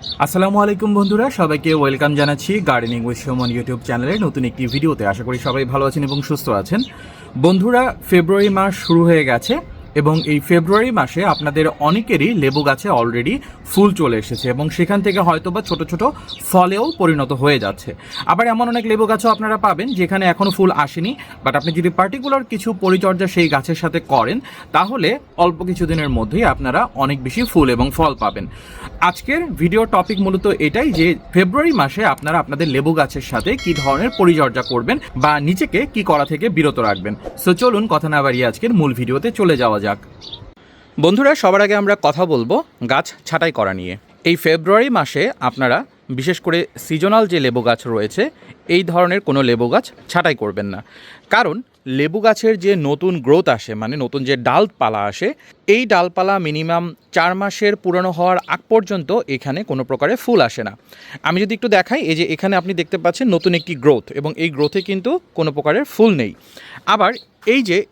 আসসালামু আলাইকুম বন্ধুরা, সবাইকে ওয়েলকাম জানাচ্ছি গার্ডেনিং উইথ সুমন ইউটিউব চ্যানেলের নতুন একটি ভিডিওতে। আশা করি সবাই ভালো আছেন এবং সুস্থ আছেন। বন্ধুরা, ফেব্রুয়ারি মাস শুরু হয়ে গেছে এবং এই ফেব্রুয়ারি মাসে আপনাদের অনেকেরই লেবু গাছে অলরেডি ফুল চলে এসেছে এবং সেখান থেকে হয়তোবা ছোট ছোট ফলেও পরিণত হয়ে যাচ্ছে। আবার এমন অনেক লেবু গাছও আপনারা পাবেন যেখানে এখনও ফুল আসেনি, বাট আপনি যদি পার্টিকুলার কিছু পরিচর্যা সেই গাছের সাথে করেন তাহলে অল্প কিছুদিনের মধ্যেই আপনারা অনেক বেশি ফুল এবং ফল পাবেন। আজকের ভিডিও টপিক মূলত এটাই যে ফেব্রুয়ারি মাসে আপনারা আপনাদের লেবু গাছের সাথে কি ধরনের পরিচর্যা করবেন বা নিজেকে কি করা থেকে বিরত রাখবেন। সো চলুন কথা না বাড়িয়ে আজকের মূল ভিডিওতে চলে যাওয়া যাক। বন্ধুরা, সবার আগে আমরা কথা বলবো গাছ ছাঁটাই করা নিয়ে। এই ফেব্রুয়ারি মাসে আপনারা বিশেষ করে সিজনাল যে লেবু গাছ রয়েছে এই ধরনের কোনো লেবু গাছ ছাঁটাই করবেন না, কারণ লেবু গাছের যে নতুন গ্রোথ আসে, মানে নতুন যে ডালপালা আসে, এই ডালপালা মিনিমাম 4 মাসের পুরনো হওয়ার আগ পর্যন্ত এখানে কোনো প্রকারের ফুল আসে না। আমি যদি একটু দেখাই, এই যে এখানে আপনি দেখতে পাচ্ছেন নতুন একটি গ্রোথ এবং এই গ্রোথে কিন্তু কোনো প্রকারের ফুল নেই। আবার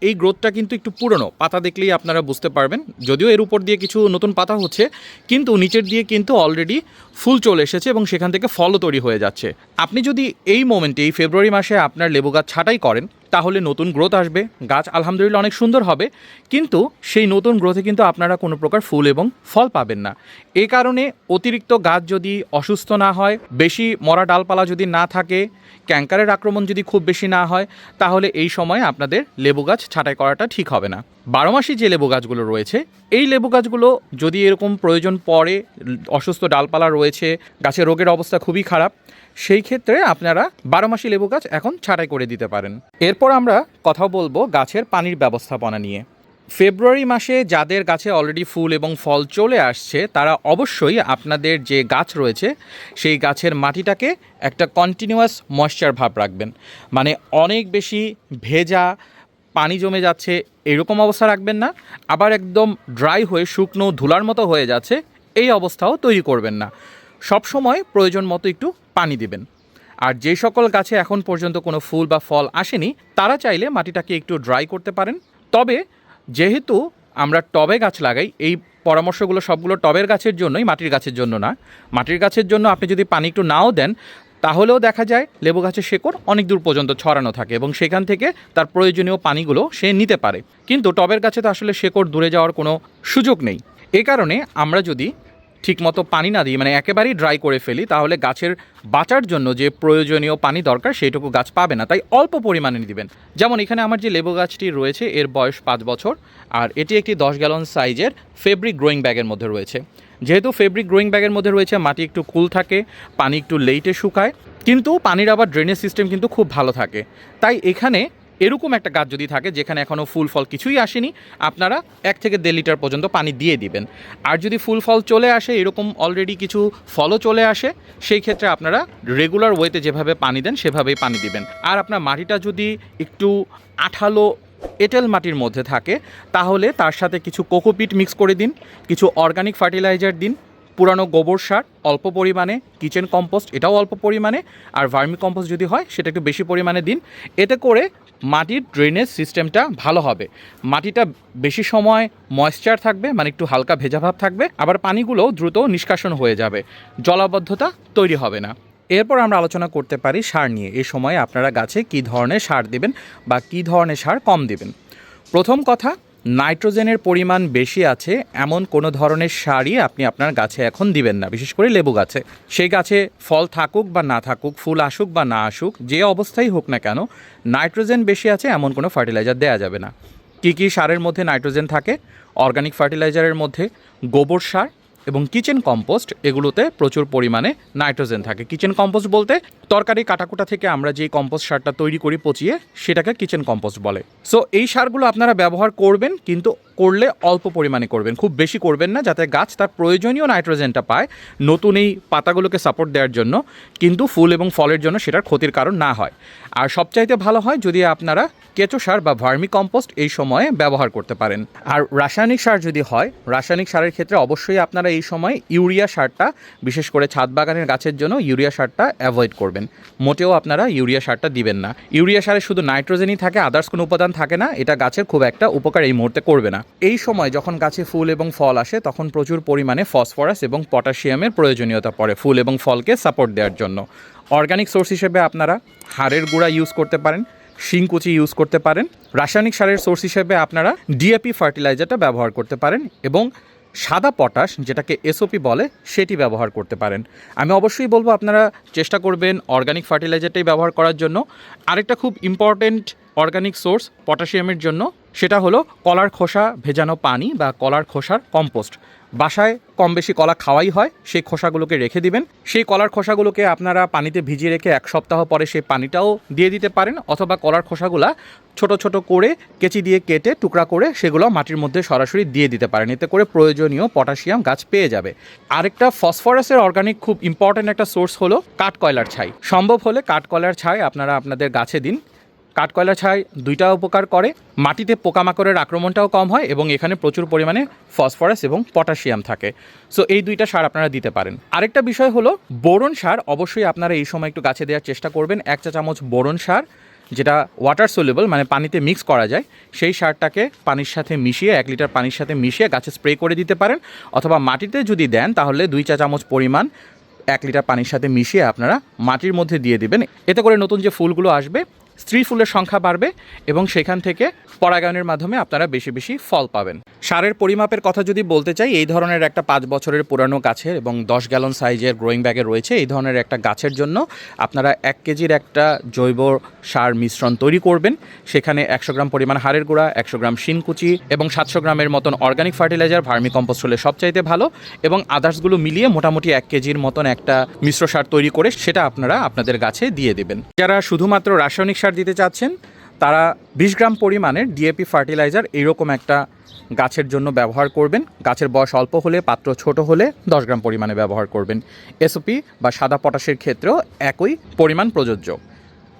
এই গ্রোথটা কিন্তু একটু পুরনো, পাতা দেখলেই আপনারা বুঝতে পারবেন, যদিও এর উপর দিয়ে কিছু নতুন পাতা হচ্ছে কিন্তু নিচের দিয়ে কিন্তু অলরেডি ফুল চলে এসেছে এবং সেখান থেকে ফলও তৈরি হয়ে যাচ্ছে। আপনি যদি এই মোমেন্টে এই ফেব্রুয়ারি মাসে আপনার লেবু গাছ ছাঁটাই করেন তাহলে নতুন গ্রোথ আসবে, গাছ আলহামদুলিল্লাহ অনেক সুন্দর হবে, কিন্তু সেই নতুন গ্রোথে কিন্তু আপনারা কোনো প্রকার ফুল এবং ফল পাবেন না। এই কারণে অতিরিক্ত গাছ যদি অসুস্থ না হয়, বেশি মরা ডালপালা যদি না থাকে, ক্যাঙ্কারের আক্রমণ যদি খুব বেশি না হয়, তাহলে এই সময় আপনাদের লেবু গাছ ছাঁটাই করাটা ঠিক হবে না। 12 মাসি যে লেবু গাছগুলো রয়েছে এই লেবু গাছগুলো যদি এরকম প্রয়োজন পড়ে, অসুস্থ ডালপালা রয়েছে, গাছের রোগের অবস্থা খুবই খারাপ, সেই ক্ষেত্রে আপনারা 12 মাসি লেবু গাছ এখন ছাঁটাই করে দিতে পারেন। এরপর আমরা কথা বলবো গাছের পানির ব্যবস্থাপনা নিয়ে। ফেব্রুয়ারি মাসে যাদের গাছে অলরেডি ফুল এবং ফল চলে আসছে তারা অবশ্যই আপনাদের যে গাছ রয়েছে সেই গাছের মাটিটাকে একটা কন্টিনিউয়াস ময়েশ্চার ভাব রাখবেন, মানে অনেক বেশি ভেজা পানি জমে যাচ্ছে এরকম অবস্থা রাখবেন না, আবার একদম ড্রাই হয়ে শুকনো ধুলার মতো হয়ে যাচ্ছে এই অবস্থাও তৈরি করবেন না। সবসময় প্রয়োজন মতো একটু পানি দিবেন। আর যে সকল গাছে এখন পর্যন্ত কোনো ফুল বা ফল আসেনি তারা চাইলে মাটিটাকে একটু ড্রাই করতে পারেন। তবে যেহেতু আমরা টবে গাছ লাগাই, এই পরামর্শগুলো সবগুলো টবের গাছের জন্যই, মাটির গাছের জন্য না। মাটির গাছের জন্য আপনি যদি পানি একটু নাও দেন তাহলেও দেখা যায় লেবু গাছের শেকড় অনেক দূর পর্যন্ত ছড়ানো থাকে এবং সেখান থেকে তার প্রয়োজনীয় পানিগুলো সে নিতে পারে, কিন্তু টবের গাছে তো আসলে শেকড় দূরে যাওয়ার কোনো সুযোগ নেই। এ কারণে আমরা যদি ঠিকমতো পানি না দিই, মানে একেবারেই ড্রাই করে ফেলি, তাহলে গাছের বাঁচার জন্য যে প্রয়োজনীয় পানি দরকার সেইটুকু গাছ পাবে না, তাই অল্প পরিমাণে দিবেন। যেমন এখানে আমার যে লেবু গাছটি রয়েছে এর বয়স 5 বছর আর এটি একটি 10 গ্যালন সাইজের ফেব্রিক গ্রোয়িং ব্যাগের মধ্যে রয়েছে। যেহেতু ফেব্রিক গ্রোয়িং ব্যাগের মধ্যে রয়েছে, মাটি একটু কুল থাকে, পানি একটু লেটে শুকায়, কিন্তু পানির আবার ড্রেনেজ সিস্টেম কিন্তু খুব ভালো থাকে। তাই এখানে এরকম একটা গাছ যদি থাকে যেখানে এখনও ফুল ফল কিছুই আসেনি, আপনারা 1 থেকে 1.5 লিটার পর্যন্ত পানি দিয়ে দিবেন। আর যদি ফুল ফল চলে আসে, এরকম অলরেডি কিছু ফলও চলে আসে, সেই ক্ষেত্রে আপনারা রেগুলার ওয়েতে যেভাবে পানি দেন সেভাবেই পানি দিবেন। আর আপনার মাটিটা যদি একটু আঠালো এঁটেল মাটির মধ্যে থাকে তাহলে তার সাথে কিছু কোকোপিট মিক্স করে দিন, কিছু অর্গানিক ফার্টিলাইজার দিন, পুরানো গোবর সার অল্প পরিমাণে, কিচেন কম্পোস্ট এটাও অল্প পরিমাণে, আর ভার্মি কম্পোস্ট যদি হয় সেটা একটু বেশি পরিমাণে দিন। এতে করে মাটির ড্রেনেজ সিস্টেমটা ভালো হবে, মাটিটা বেশি সময় ময়েশ্চার থাকবে, মানে একটু হালকা ভেজাভাব থাকবে, আবার পানিগুলো দ্রুত নিষ্কাশন হয়ে যাবে, জলাবদ্ধতা তৈরি হবে না। এরপর আমরা আলোচনা করতে পারি সার নিয়ে। এই সময় আপনারা গাছে কী ধরনের সার দেবেন বা কী ধরনের সার কম দেবেন। প্রথম কথা, নাইট্রোজেনের পরিমাণ বেশি আছে এমন কোনো ধরনের সারই আপনি আপনার গাছে এখন দিবেন না, বিশেষ করে লেবু গাছে। সেই গাছে ফল থাকুক বা না থাকুক, ফুল আসুক বা না আসুক, যে অবস্থায় হোক না কেন, নাইট্রোজেন বেশি আছে এমন কোনো ফার্টিলাইজার দেওয়া যাবে না। কী কী সারের মধ্যে নাইট্রোজেন থাকে? অর্গানিক ফার্টিলাইজারের মধ্যে গোবর সার এবং কিচেন কম্পোস্ট, এগুলোতে প্রচুর পরিমাণে নাইট্রোজেন থাকে। কিচেন কম্পোস্ট বলতে তরকারি কাটাকুটা থেকে আমরা যেই কম্পোস্ট সারটা তৈরি করি পচিয়ে, সেটাকে কিচেন কম্পোস্ট বলে। সো এই সারগুলো আপনারা ব্যবহার করবেন, কিন্তু করলে অল্প পরিমাণে করবেন, খুব বেশি করবেন না, যাতে গাছ তার প্রয়োজনীয় নাইট্রোজেনটা পায় নতুন এই পাতাগুলোকে সাপোর্ট দেওয়ার জন্য, কিন্তু ফুল এবং ফলের জন্য সেটার ক্ষতির কারণ না হয়। আর সবচাইতে ভালো হয় যদি আপনারা কেঁচো সার বা ভার্মি কম্পোস্ট এই সময়ে ব্যবহার করতে পারেন। আর রাসায়নিক সার যদি হয়, রাসায়নিক সারের ক্ষেত্রে অবশ্যই আপনারা এই সময় ইউরিয়া সারটা, বিশেষ করে ছাদ বাগানের গাছের জন্য ইউরিয়া সারটা অ্যাভয়েড করবেন। মোটেও আপনারা ইউরিয়া সারটা দিবেন না। ইউরিয়া সারে শুধু নাইট্রোজেনই থাকে, আদার্স কোনো উপাদান থাকে না। এটা গাছের খুব একটা উপকার এই মুহূর্তে করবে না। এই সময় যখন গাছে ফুল এবং ফল আসে তখন প্রচুর পরিমাণে ফসফরাস এবং পটাশিয়ামের প্রয়োজনীয়তা পড়ে ফুল এবং ফলকে সাপোর্ট দেওয়ার জন্য। অর্গানিক সোর্স হিসেবে আপনারা হাড়ের গুঁড়া ইউজ করতে পারেন, শিংকুচি ইউজ করতে পারেন। রাসায়নিক সারের সোর্স হিসেবে আপনারা ডিএপি ফার্টিলাইজারটা ব্যবহার করতে পারেন এবং সাদা পটাশ, যেটাকে এসওপি বলে, সেটি ব্যবহার করতে পারেন। আমি অবশ্যই বলবো আপনারা চেষ্টা করবেন অর্গানিক ফার্টিলাইজারটাই ব্যবহার করার জন্য। আরেকটা খুব ইম্পর্টেন্ট অর্গানিক সোর্স পটাশিয়ামের জন্য, সেটা হলো কলার খোসা ভেজানো পানি বা কলার খোসার কম্পোস্ট। বাসায় কম বেশি কলা খাওয়াই হয়, সেই খোসাগুলোকে রেখে দিবেন। সেই কলার খোসাগুলোকে আপনারা পানিতে ভিজিয়ে রেখে 1 সপ্তাহ পরে সেই পানিটাও দিয়ে দিতে পারেন, অথবা কলার খোসাগুলা ছোট ছোট করে কেচি দিয়ে কেটে টুকরা করে সেগুলো মাটির মধ্যে সরাসরি দিয়ে দিতে পারেন। এতে করে প্রয়োজনীয় পটাশিয়াম গাছ পেয়ে যাবে। আরেকটা ফসফরাসের অর্গানিক খুব ইম্পর্ট্যান্ট একটা সোর্স হলো কাঠকয়লার ছাই। সম্ভব হলে কাঠকয়লার ছাই আপনারা আপনাদের গাছে দিন। কাঠকয়লার ছাই দুইটা উপকার করে, মাটিতে পোকামাকড়ের আক্রমণটাও কম হয় এবং এখানে প্রচুর পরিমাণে ফসফরাস এবং পটাশিয়াম থাকে। সো এই দুইটা সার আপনারা দিতে পারেন। আরেকটা বিষয় হলো বোরন সার। অবশ্যই আপনারা এই সময় একটু গাছে দেওয়ার চেষ্টা করবেন। 1 চা চামচ বোরন সার, যেটা ওয়াটার সলিউবল, মানে পানিতে মিক্স করা যায়, সেই সারটাকে পানির সাথে মিশিয়ে 1 লিটার পানির সাথে মিশিয়ে গাছে স্প্রে করে দিতে পারেন। অথবা মাটিতে যদি দেন তাহলে 2 চা চামচ পরিমাণ 1 লিটার পানির সাথে মিশিয়ে আপনারা মাটির মধ্যে দিয়ে দিবেন। এতে করে নতুন যে ফুলগুলো আসবে, স্ত্রী ফুলের সংখ্যা বাড়বে এবং সেখান থেকে পরাগায়নের মাধ্যমে আপনারা বেশি বেশি ফল পাবেন। সারের পরিমাপের কথা যদি বলতে চাই, এই ধরনের একটা 5 বছরের পুরানো গাছের এবং 10 গ্যালন সাইজের গ্রোয়িং ব্যাগে রয়েছে, এই ধরনের একটা গাছের জন্য আপনারা 1 কেজির একটা জৈব সার মিশ্রণ তৈরি করবেন। সেখানে 100 গ্রাম পরিমাণ হাড়ের গুঁড়া, 100 গ্রাম শিনকুচি এবং 700 গ্রামের মতন অর্গানিক ফার্টিলাইজার, ভার্মি কম্পোস্ট হলে সবচাইতে ভালো, এবং আদার্সগুলো মিলিয়ে মোটামুটি 1 কেজির মতন একটা মিশ্র সার তৈরি করে সেটা আপনারা আপনাদের গাছে দিয়ে দেবেন। যারা শুধুমাত্র রাসায়নিক সার দিতে চাচ্ছেন তারা 20 গ্রাম পরিমাণের ডিএপি ফার্টিলাইজার এইরকম একটা গাছের জন্য ব্যবহার করবেন। গাছের বয়স অল্প হলে, পাত্র ছোট হলে 10 গ্রাম পরিমাণে ব্যবহার করবেন। এসওপি বা সাদা পটাশের ক্ষেত্রেও একই পরিমাণ প্রযোজ্য।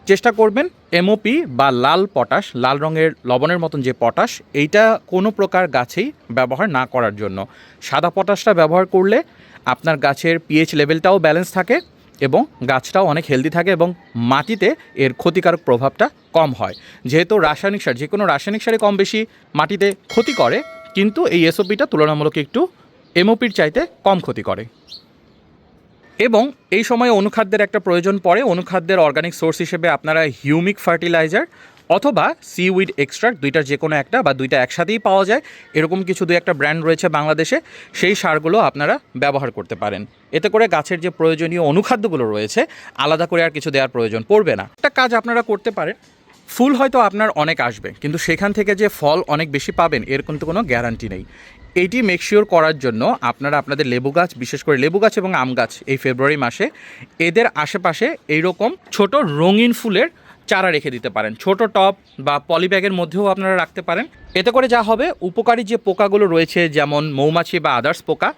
চেষ্টা করবেন এমওপি বা লাল পটাশ, লাল রঙের লবণের মতন যে পটাশ, এইটা কোনো প্রকার গাছেই ব্যবহার না করার জন্য। সাদা পটাশটা ব্যবহার করলে আপনার গাছের পিএইচ লেভেলটাও ব্যালেন্স থাকে এবং গাছটাও অনেক হেলদি থাকে এবং মাটিতে এর ক্ষতিকারক প্রভাবটা কম হয়। যেহেতু রাসায়নিক সার, যে কোনো রাসায়নিক সারে কম বেশি মাটিতে ক্ষতি করে, কিন্তু এই এসওপিটা তুলনামূলক একটু এমওপির চাইতে কম ক্ষতি করে। এবং এই সময় অনুখাদ্যের একটা প্রয়োজন পড়ে। অনুখাদ্যের অর্গানিক সোর্স হিসেবে আপনারা হিউমিক ফার্টিলাইজার অথবা সিউইড এক্সট্রাক্ট, দুইটার যে কোনো একটা বা দুইটা একসাথেই পাওয়া যায়, এরকম কিছু 2-1টা ব্র্যান্ড রয়েছে বাংলাদেশে, সেই সারগুলো আপনারা ব্যবহার করতে পারেন। এতে করে গাছের যে প্রয়োজনীয় অনুখাদ্যগুলো রয়েছে আলাদা করে আর কিছু দেওয়ার প্রয়োজন পড়বে না। একটা কাজ আপনারা করতে পারেন, ফুল হয়তো আপনার অনেক আসবে, কিন্তু সেখান থেকে যে ফল অনেক বেশি পাবেন এর কিন্তু কোনো গ্যারান্টি নেই। এইটি মেকশিওর করার জন্য আপনারা আপনাদের লেবু গাছ, বিশেষ করে লেবু গাছ এবং আম গাছ, এই ফেব্রুয়ারি মাসে এদের আশেপাশে এইরকম ছোট রঙিন ফুলের চারা রেখে দিতে পারেন। ছোট টব বা পলি ব্যাগের মধ্যেও আপনারা রাখতে পারেন। এতে করে যা হবে, উপকারী যে পোকাগুলো রয়েছে যেমন মৌমাছি বা আদার্স পোকা,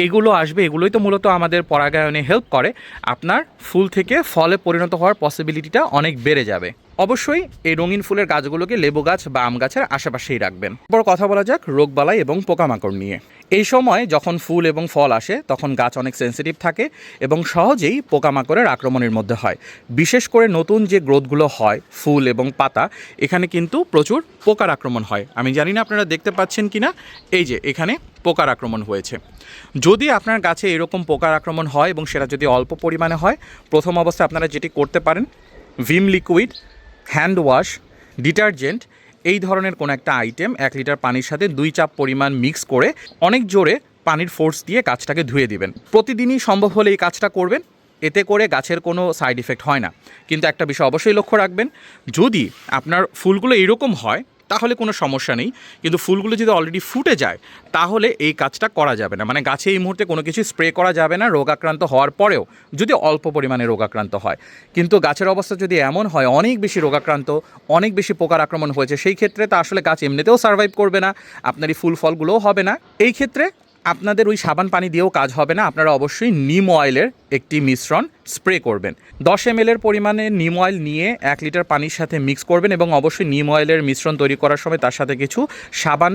এগুলো আসবে। এগুলোই তো মূলত আমাদের পরাগায়নে হেল্প করে। আপনার ফুল থেকে ফলে পরিণত হওয়ার পসিবিলিটিটা অনেক বেড়ে যাবে। অবশ্যই এই রঙিন ফুলের গাছগুলোকে লেবু গাছ বা আম গাছের আশেপাশেই রাখবেন। এরপর কথা বলা যাক রোগবালাই এবং পোকামাকড় নিয়ে। এই সময় যখন ফুল এবং ফল আসে তখন গাছ অনেক সেন্সিটিভ থাকে এবং সহজেই পোকামাকড়ের আক্রমণের মধ্যে হয়। বিশেষ করে নতুন যে গ্রোথগুলো হয় ফুল এবং পাতা, এখানে কিন্তু প্রচুর পোকার আক্রমণ হয়। আমি জানি না আপনারা দেখতে পাচ্ছেন কিনা, এই যে এখানে পোকার আক্রমণ হয়েছে। যদি আপনার গাছে এরকম পোকার আক্রমণ হয় এবং সেটা যদি অল্প পরিমাণে হয়, প্রথম অবস্থায় আপনারা যেটি করতে পারেন, Vim liquid, hand wash, detergent, এই ধরনের কোনো একটা আইটেম 1 লিটার পানির সাথে 2 চাপ পরিমাণ মিক্স করে অনেক জোরে পানির ফোর্স দিয়ে গাছটাকে ধুয়ে দিবেন। প্রতিদিনই সম্ভব হলে এই কাজটা করবেন। এতে করে গাছের কোনো সাইড ইফেক্ট হয় না। কিন্তু একটা বিষয় অবশ্যই লক্ষ্য রাখবেন, যদি আপনার ফুলগুলো এরকম হয় তাহলে কোনো সমস্যা নেই, কিন্তু ফুলগুলো যদি অলরেডি ফুটে যায় তাহলে এই কাজটা করা যাবে না। মানে গাছে এই মুহূর্তে কোনো কিছু স্প্রে করা যাবে না রোগাক্রান্ত হওয়ার পরেও, যদি অল্প পরিমাণে রোগাক্রান্ত হয়। কিন্তু গাছের অবস্থা যদি এমন হয় অনেক বেশি রোগাক্রান্ত, অনেক বেশি পোকার আক্রমণ হয়েছে, সেই ক্ষেত্রে তা আসলে গাছ এমনিতেও সার্ভাইভ করবে না, আপনার এই ফুল ফলগুলোও হবে না। এই ক্ষেত্রে আপনাদের ওই সাবান পানি দিয়েও কাজ হবে না। আপনারা অবশ্যই নিম অয়েলের একটি মিশ্রণ স্প্রে করবেন। 10 ml পরিমাণে নিম অয়েল নিয়ে 1 লিটার পানির সাথে মিক্স করবেন এবং অবশ্যই নিম অয়েলের মিশ্রণ তৈরি করার সময় তার সাথে কিছু সাবান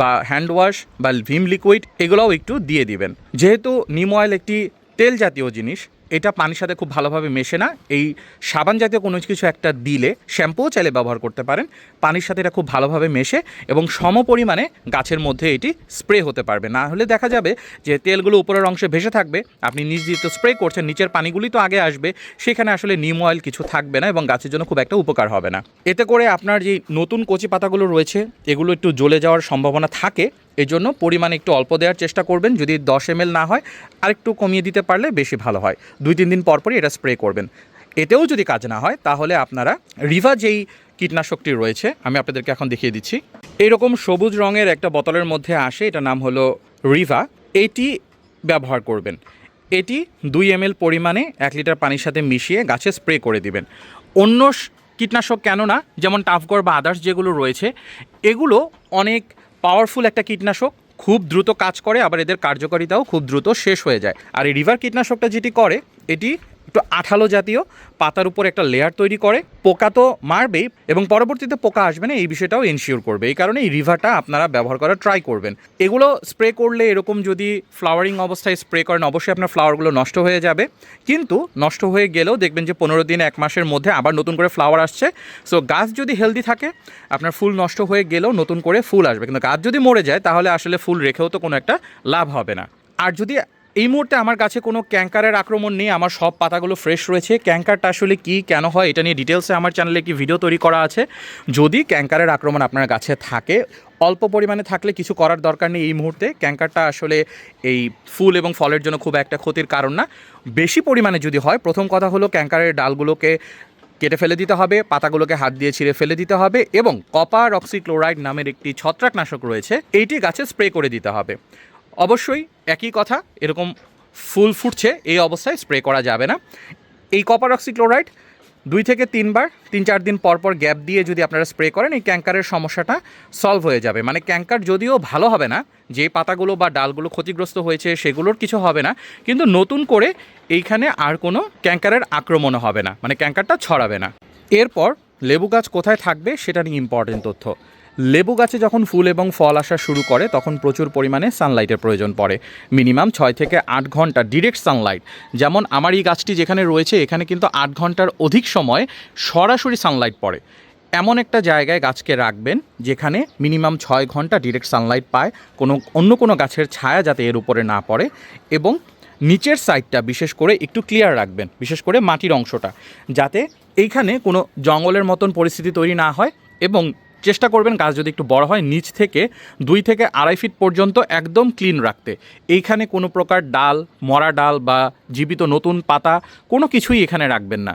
বা হ্যান্ড ওয়াশ বা ভিম লিকুইড এগুলোও একটু দিয়ে দিবেন। যেহেতু নিম অয়েল একটি তেল জাতীয় জিনিস, এটা পানির সাথে খুব ভালোভাবে মেশে না। এই সাবান জাতীয় কোনো কিছু একটা দিলে, শ্যাম্পুও চাইলে ব্যবহার করতে পারেন, পানির সাথে এটা খুব ভালোভাবে মেশে এবং সম পরিমাণে গাছের মধ্যে এটি স্প্রে হতে পারবে। না হলে দেখা যাবে যে তেলগুলো উপরের অংশে ভেসে থাকবে, আপনি নিজ দিয়ে তো স্প্রে করছেন, নিচের পানিগুলি তো আগে আসবে, সেখানে আসলে নিম অয়েল কিছু থাকবে না এবং গাছের জন্য খুব একটা উপকার হবে না। এতে করে আপনার যে নতুন কচি পাতাগুলো রয়েছে এগুলো একটু জ্বলে যাওয়ার সম্ভাবনা থাকে, এই জন্য পরিমাণে একটু অল্প দেওয়ার চেষ্টা করবেন। যদি 10 ml না হয় আরেকটু কমিয়ে দিতে পারলে বেশি ভালো হয়। 2-3 দিন পরপরই এটা স্প্রে করবেন। এতেও যদি কাজ না হয় তাহলে আপনারা রিভা যেই কীটনাশকটি রয়েছে আমি আপনাদেরকে এখন দেখিয়ে দিচ্ছি। এইরকম সবুজ রঙের একটা বোতলের মধ্যে আসে, এটা নাম হলো রিভা, এটি ব্যবহার করবেন। এটি 2 ml পরিমাণে 1 লিটার পানির সাথে মিশিয়ে গাছে স্প্রে করে দিবেন। অন্য কীটনাশক কেন না, যেমন টাফগড় বা আদার্স যেগুলো রয়েছে এগুলো অনেক পাওয়ারফুল একটা কীটনাশক, খুব দ্রুত কাজ করে, আবার এদের কার্যকারিতাও খুব দ্রুত শেষ হয়ে যায়। আর এই রিভার কীটনাশকটা যেটি করে, এটি একটু আঠালো জাতীয়, পাতার উপর একটা লেয়ার তৈরি করে, পোকা তো মারবেই এবং পরবর্তীতে পোকা আসবে না এই বিষয়টাও এনশিওর করবে। এই কারণে এই রিভারটা আপনারা ব্যবহার করার ট্রাই করবেন। এগুলো স্প্রে করলে এরকম যদি ফ্লাওয়ারিং অবস্থায় স্প্রে করেন অবশ্যই আপনার ফ্লাওয়ারগুলো নষ্ট হয়ে যাবে, কিন্তু নষ্ট হয়ে গেলেও দেখবেন যে 15 দিন 1 মাসের মধ্যে আবার নতুন করে ফ্লাওয়ার আসছে। সো গাছ যদি হেলদি থাকে আপনার ফুল নষ্ট হয়ে গেলেও নতুন করে ফুল আসবে, কিন্তু গাছ যদি মরে যায় তাহলে আসলে ফুল রেখেও তো কোনো একটা লাভ হবে না। আর যদি এই মুহূর্তে আমার কাছে কোনো ক্যাঙ্কারের আক্রমণ নেই, আমার সব পাতাগুলো ফ্রেশ রয়েছে, ক্যাঙ্কারটা আসলে কী, কেন হয়, এটা নিয়ে ডিটেলসে আমার চ্যানেলে একটি ভিডিও তৈরি করা আছে। যদি ক্যাঙ্কারের আক্রমণ আপনার গাছে থাকে, অল্প পরিমাণে থাকলে কিছু করার দরকার নেই এই মুহূর্তে। ক্যাঙ্কারটা আসলে এই ফুল এবং ফলের জন্য খুব একটা ক্ষতির কারণ না। বেশি পরিমাণে যদি হয়, প্রথম কথা হলো ক্যাঙ্কারের ডালগুলোকে কেটে ফেলে দিতে হবে, পাতাগুলোকে হাত দিয়ে ছিঁড়ে ফেলে দিতে হবে এবং কপার অক্সিক্লোরাইড নামের একটি ছত্রাকনাশক রয়েছে, এইটি গাছে স্প্রে করে দিতে হবে। অবশ্যই একই কথা, এরকম ফুল ফুটছে এই অবস্থায় স্প্রে করা যাবে না। এই কপার অক্সিক্লোরাইড 2 থেকে 3 বার 3-4 দিন পর পর গ্যাপ দিয়ে যদি আপনারা স্প্রে করেন এই ক্যাঙ্কারের সমস্যাটা সলভ হয়ে যাবে। মানে ক্যাঙ্কার যদিও ভালো হবে না, যে পাতাগুলো বা ডালগুলো ক্ষতিগ্রস্ত হয়েছে সেগুলোর কিছু হবে না, কিন্তু নতুন করে এইখানে আর কোনো ক্যাঙ্কারের আক্রমণও হবে না, মানে ক্যাঙ্কারটা ছড়াবে না। এরপর লেবু গাছ কোথায় থাকবে সেটা নিয়ে ইম্পর্টেন্ট তথ্য। লেবু গাছে যখন ফুল এবং ফল আসা শুরু করে তখন প্রচুর পরিমাণে সানলাইটের প্রয়োজন পড়ে, মিনিমাম 6 থেকে 8 ঘন্টা ডিরেক্ট সানলাইট। যেমন আমার এই গাছটি যেখানে রয়েছে এখানে কিন্তু 8 ঘন্টার অধিক সময় সরাসরি সানলাইট পড়ে। এমন একটা জায়গায় গাছকে রাখবেন যেখানে মিনিমাম 6 ঘন্টা ডিরেক্ট সানলাইট পায়, অন্য কোনো গাছের ছায়া যাতে এর উপরে না পড়ে, এবং নিচের সাইডটা বিশেষ করে একটু ক্লিয়ার রাখবেন, বিশেষ করে মাটির অংশটা, যাতে এইখানে কোনো জঙ্গলের মতন পরিস্থিতি তৈরি না হয়। এবং চেষ্টা করবেন গাছ যদি একটু বড় হয় নিচ থেকে 2 থেকে 2.5 ফিট পর্যন্ত একদম ক্লিন রাখতে। এইখানে কোনো প্রকার ডাল, মরা ডাল বা জীবিত নতুন পাতা কোনো কিছুই এখানে রাখবেন না।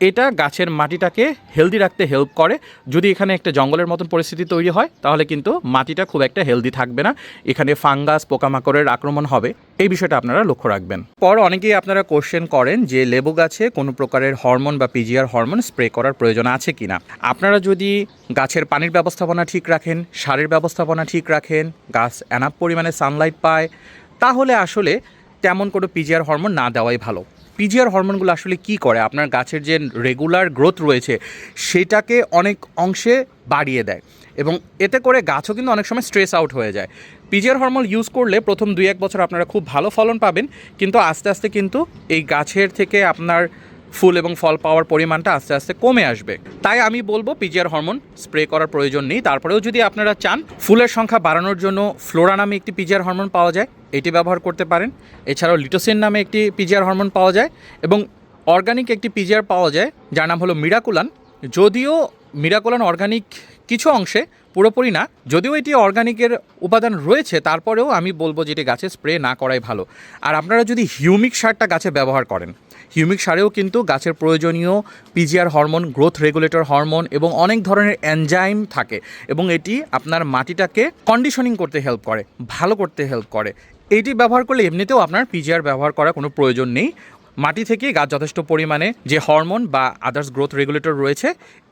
এটা গাছের মাটিটাকে হেলদি রাখতে হেল্প করে। যদি এখানে একটা জঙ্গলের মতন পরিস্থিতি তৈরি হয় তাহলে কিন্তু মাটিটা খুব একটা হেলদি থাকবে না, এখানে ফাঙ্গাস পোকামাকড়ের আক্রমণ হবে, এই বিষয়টা আপনারা লক্ষ্য রাখবেন। পর অনেকেই আপনারা কোশ্চেন করেন যে লেবু গাছে কোনো প্রকারের হরমোন বা পিজিআর হরমোন স্প্রে করার প্রয়োজন আছে কিনা। আপনারা যদি গাছের পানির ব্যবস্থাপনা ঠিক রাখেন, সারের ব্যবস্থাপনা ঠিক রাখেন, গাছ এনাফ পরিমাণে সানলাইট পায়, তাহলে আসলে তেমন কোনো পিজিআর হরমোন না দেওয়াই ভালো। পিজিআর হরমোনগুলো আসলে কি করে, আপনার গাছের যে রেগুলার গ্রোথ রয়েছে সেটাকে অনেক অংশে বাড়িয়ে দেয় এবং এতে করে গাছও কিন্তু অনেক সময় স্ট্রেস আউট হয়ে যায়। পিজিআর হরমোন ইউজ করলে প্রথম 2-1 বছর আপনারা খুব ভালো ফলন পাবেন, কিন্তু আস্তে আস্তে কিন্তু এই গাছের থেকে আপনার ফুল এবং ফল পাওয়ার পরিমাণটা আস্তে আস্তে কমে আসবে। তাই আমি বলবো পিজিআর হরমোন স্প্রে করার প্রয়োজন নেই। তারপরেও যদি আপনারা চান ফুলের সংখ্যা বাড়ানোর জন্য ফ্লোরা নামে একটি পিজিআর হরমোন পাওয়া যায়, এটি ব্যবহার করতে পারেন। এছাড়াও লিটোসিন নামে একটি পিজিআর হরমোন পাওয়া যায় এবং অর্গানিক একটি পিজিআর পাওয়া যায় যার নাম হলো মিরাকুলান। যদিও মিরাকুলান অর্গানিক কিছু অংশে, পুরোপুরি না, যদিও এটি অর্গানিকের উপাদান রয়েছে, তারপরেও আমি বলবো যে এটি গাছে স্প্রে না করাই ভালো। আর আপনারা যদি হিউমিক সারটা গাছে ব্যবহার করেন, হিউমিক সারেও কিন্তু গাছের প্রয়োজনীয় PGR hormone, growth regulator hormone এবং অনেক ধরনের এনজাইম থাকে এবং এটি আপনার মাটিটাকে কন্ডিশনিং করতে হেল্প করে, ভালো করতে হেল্প করে। এইটি ব্যবহার করলে এমনিতেও আপনার পিজিআর ব্যবহার করার কোনো প্রয়োজন নেই। মাটি থেকে গাছ যথেষ্ট পরিমাণে যে হরমোন বা আদার্স গ্রোথ রেগুলেটর রয়েছে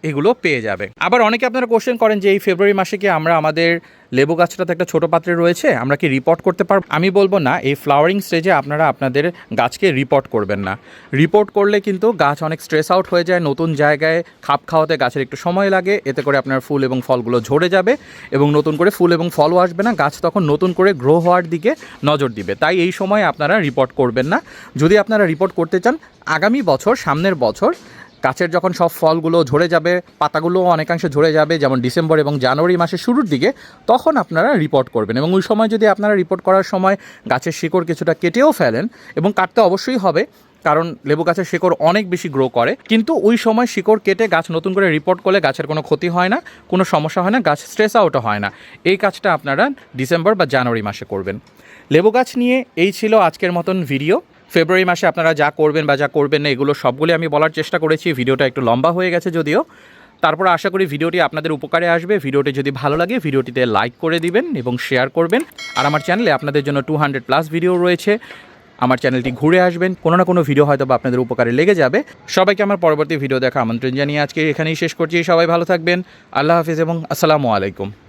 এগুলো পেয়ে যাবে। আবার অনেকে আপনারা কোশ্চেন করেন যে এই ফেব্রুয়ারি মাসে কি আমরা আমাদের লেবু গাছটা তো একটা ছোটো পাত্রে রয়েছে, আমরা কি রিপোর্ট করতে পারবো? আমি বলবো না, এই ফ্লাওয়ারিং স্টেজে আপনারা আপনাদের গাছকে রিপোর্ট করবেন না। রিপোর্ট করলে কিন্তু গাছ অনেক স্ট্রেস আউট হয়ে যায়, নতুন জায়গায় খাপ খাওয়াতে গাছের একটু সময় লাগে, এতে করে আপনার ফুল এবং ফলগুলো ঝরে যাবে এবং নতুন করে ফুল এবং ফলও আসবে না, গাছ তখন নতুন করে গ্রো হওয়ার দিকে নজর দিবে। তাই এই সময় আপনারা রিপোর্ট করবেন না। যদি আপনারা রিপোর্ট করতে চান আগামী বছর, সামনের বছর গাছের যখন সব ফলগুলো ঝরে যাবে, পাতাগুলোও অনেকাংশে ঝরে যাবে, যেমন ডিসেম্বর এবং জানুয়ারি মাসের শুরুর দিকে, তখন আপনারা রিপোর্ট করবেন। এবং ওই সময় যদি আপনারা রিপোর্ট করার সময় গাছের শিকড় কিছুটা কেটেও ফেলেন, এবং কাটতে অবশ্যই হবে কারণ লেবু গাছের শিকড় অনেক বেশি গ্রো করে, কিন্তু ওই সময় শিকড় কেটে গাছ নতুন করে রিপোর্ট করলে গাছের কোনো ক্ষতি হয় না, কোনো সমস্যা হয় না, গাছ স্ট্রেস আউটও হয় না। এই কাজটা আপনারা ডিসেম্বর বা জানুয়ারি মাসে করবেন। লেবু গাছ নিয়ে এই ছিল আজকের মতন ভিডিও। ফেব্রুয়ারি মাসে আপনারা যা করবেন বা যা করবেন না, এগুলো সবগুলি আমি বলার চেষ্টা করেছি। ভিডিওটা একটু লম্বা হয়ে গেছে যদিও, তারপর আশা করি ভিডিওটি আপনাদের উপকারে আসবে। ভিডিওটি যদি ভালো লাগে ভিডিওটিতে লাইক করে দিবেন এবং শেয়ার করবেন। আর আমার চ্যানেলে আপনাদের জন্য 200+ ভিডিও রয়েছে, আমার চ্যানেলটি ঘুরে আসবেন, কোনো না কোনো ভিডিও হয়তো বা আপনাদের উপকারে লেগে যাবে। সবাইকে আমার পরবর্তী ভিডিও দেখা আমন্ত্রণ জানিয়ে আজকে এখানেই শেষ করছি। সবাই ভালো থাকবেন, আল্লাহ হাফিজ এবং আসসালামু আলাইকুম।